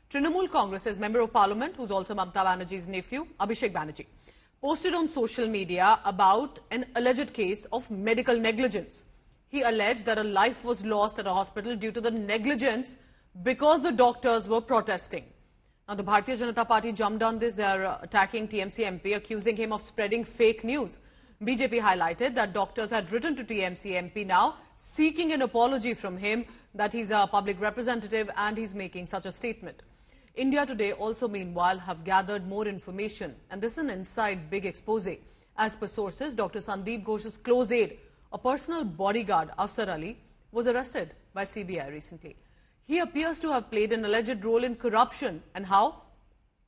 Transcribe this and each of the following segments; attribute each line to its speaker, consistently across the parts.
Speaker 1: Trinamool Congress's Member of Parliament, who's also Mamata Banerjee's nephew, Abhishek Banerjee, posted on social media about an alleged case of medical negligence. He alleged that a life was lost at a hospital due to the negligence because the doctors were protesting. Now, the Bharatiya Janata Party jumped on this. They are attacking TMC MP, accusing him of spreading fake news. BJP highlighted that doctors had written to TMC MP now, seeking an apology from him, that he's a public representative and he's making such a statement. India Today also, meanwhile, have gathered more information, and this is an inside big expose. As per sources, Dr. Sandeep Ghosh's close aide, a personal bodyguard, Afsar Ali, was arrested by CBI recently. He appears to have played an alleged role in corruption. And how?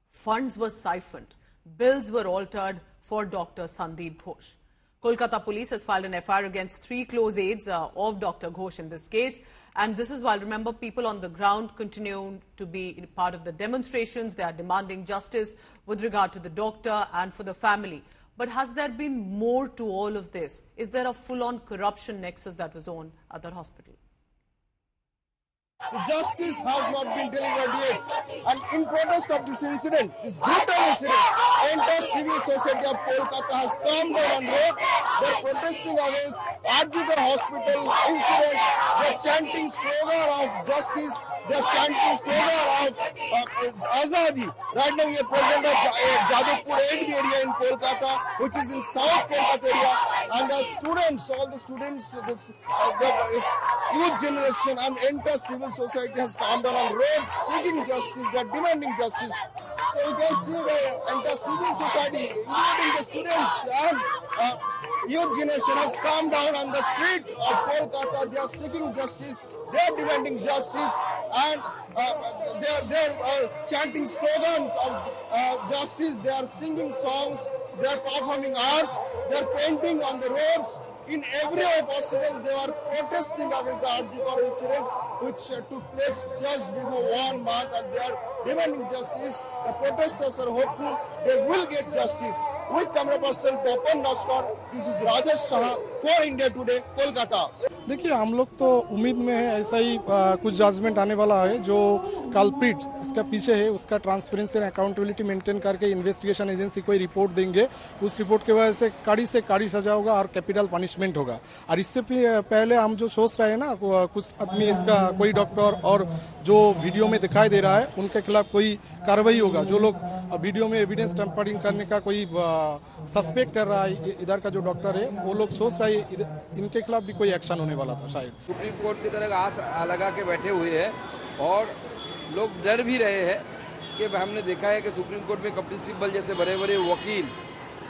Speaker 1: Funds were siphoned. Bills were altered for Dr. Sandeep Ghosh. Kolkata police has filed an FIR against 3 close aides of Dr. Ghosh in this case. And this is while, remember, people on the ground continue to be part of the demonstrations. They are demanding justice with regard to the doctor and for the family. But has there been more to all of this? Is there a full-on corruption nexus that was on at that hospital?
Speaker 2: The justice has not been delivered yet. And in protest of this incident, this brutal incident, entire civil society of Kolkata has come down on road. They are protesting against RGK Hospital incident. They are chanting slogan of justice. They are chanting slogan of Azadi. Right now we are present at Jadavpur 8 area in Kolkata, which is in South Kolkata area. And the students, all the students, the youth generation and entire civil society has come down on road seeking justice. They are demanding justice. So you can see the entire civil society, including the students and youth generation, has come down on the street of Kolkata. They are seeking justice. They are demanding justice, and they are chanting slogans of justice. They are singing songs. They are performing arts. They are painting on the roads. In every way possible, they are protesting against the RGK incident, which took place just before 1 month, and they are demanding justice. The protesters are hopeful they will get justice. With camera person Tapan Naskar, this is Rajesh Shah for India Today, Kolkata.
Speaker 3: देखिए, हम लोग तो उम्मीद में है ऐसा ही कुछ judgement आने वाला है. जो कल्प्रिट इसका पीछे है उसका ट्रांसपेरेंसी एंड अकाउंटेबिलिटी मेंटेन करके इन्वेस्टिगेशन एजेंसी को रिपोर्ट देंगे. उस रिपोर्ट के वजह से कड़ी सजा होगा और कैपिटल पनिशमेंट होगा. और इससे पहले हम जो सोच रहे हैं ना, कुछ आदमी इसका कोई डॉक्टर और जो वीडियो में दिखाई दे रहा है उनके खिलाफ कोई कार्रवाई होगा. जो लोग वीडियो में एविडेंस टैंपरिंग करने का कोई सस्पेक्ट कर रहा है, इधर का जो डॉक्टर है, वो लोग सोच रहे हैं इनके खिलाफ भी कोई एक्शन होने वाला था शायद.
Speaker 4: सुप्रीम कोर्ट की तरह आस लगा के बैठे हुए हैं और लोग डर भी रहे हैं कि हमने देखा है कि सुप्रीम कोर्ट में कपिल सिब्बल जैसे बड़े बड़े वकील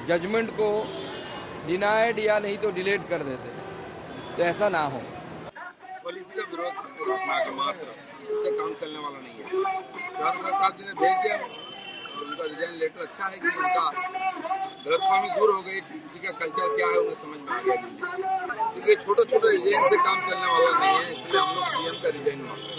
Speaker 4: जजमेंट को डिनाइड या नहीं तो डिलेट कर देते हैं. तो ऐसा ना हो.
Speaker 5: पॉलिसी का विरोध रखना के मात्र इससे काम चलने वाला नहीं है. भारत सरकार जी ने भेज दिया, उनका रिजाइन लेटर अच्छा है कि उनका गलतफहमी दूर हो गई. टीपीसी का कल्चर क्या है उन्हें समझ में आ गया. क्योंकि छोटे रिजाइन से काम चलने वाला नहीं है, इसलिए हम लोग सीएम का रिजाइन मांगते हैं.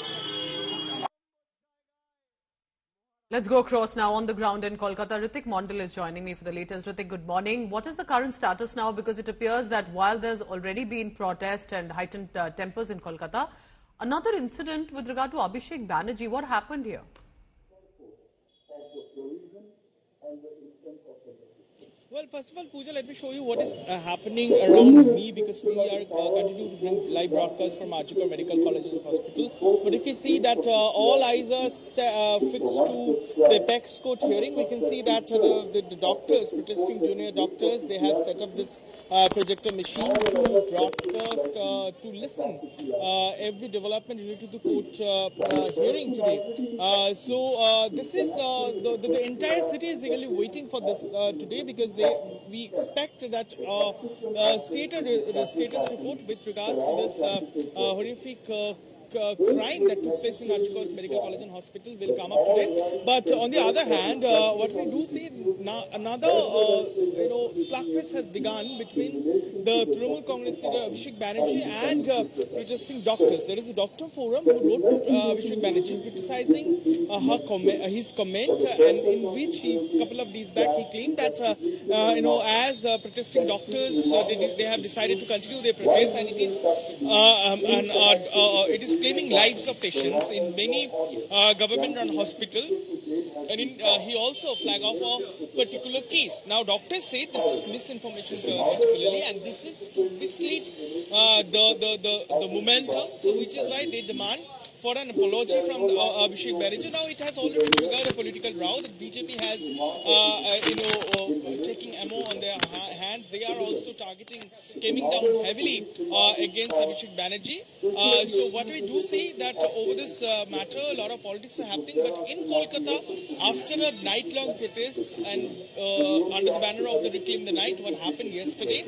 Speaker 1: Let's go across now on the ground in Kolkata. Ritik Mondal is joining me for the latest. Ritik, good morning. What is the current status now? Because it appears that while there's already been protest and heightened tempers in Kolkata, another incident with regard to Abhishek Banerjee. What happened here?
Speaker 6: Well, first of all, Pooja, let me show you what is happening around me, because we are continuing to bring live broadcasts from RGK Medical Colleges Hospital. But you can see that all eyes are fixed to the Apex Court hearing. We can see that the doctors, protesting junior doctors, they have set up this projector machine to broadcast, to listen every development related to the court hearing today. So this is the entire city is really waiting for this today, because we expect that status report with regards to this horrific crime that took place in RGK Medical College and Hospital will come up today. But on the other hand, what we do see now, another slugfest has begun between the Trinamool Congress leader Abhishek Banerjee and protesting doctors. There is a doctor forum who wrote to Abhishek Banerjee criticizing his comment, and in which a couple of days back he claimed that as protesting doctors they have decided to continue their protest, and it is claiming lives of patients in many government-run hospitals. And he also flagged off a particular case. Now, doctors say this is misinformation particularly, and this is to mislead the momentum. So, which is why they demand for an apology from Abhishek Banerjee. Now, it has already triggered a political row that BJP has, taking ammo on their hands. They are also coming down heavily against Abhishek Banerjee. So, what we do see that over this matter, a lot of politics are happening. But in Kolkata, after a night-long protest and under the banner of the Reclaim the Night, what happened yesterday,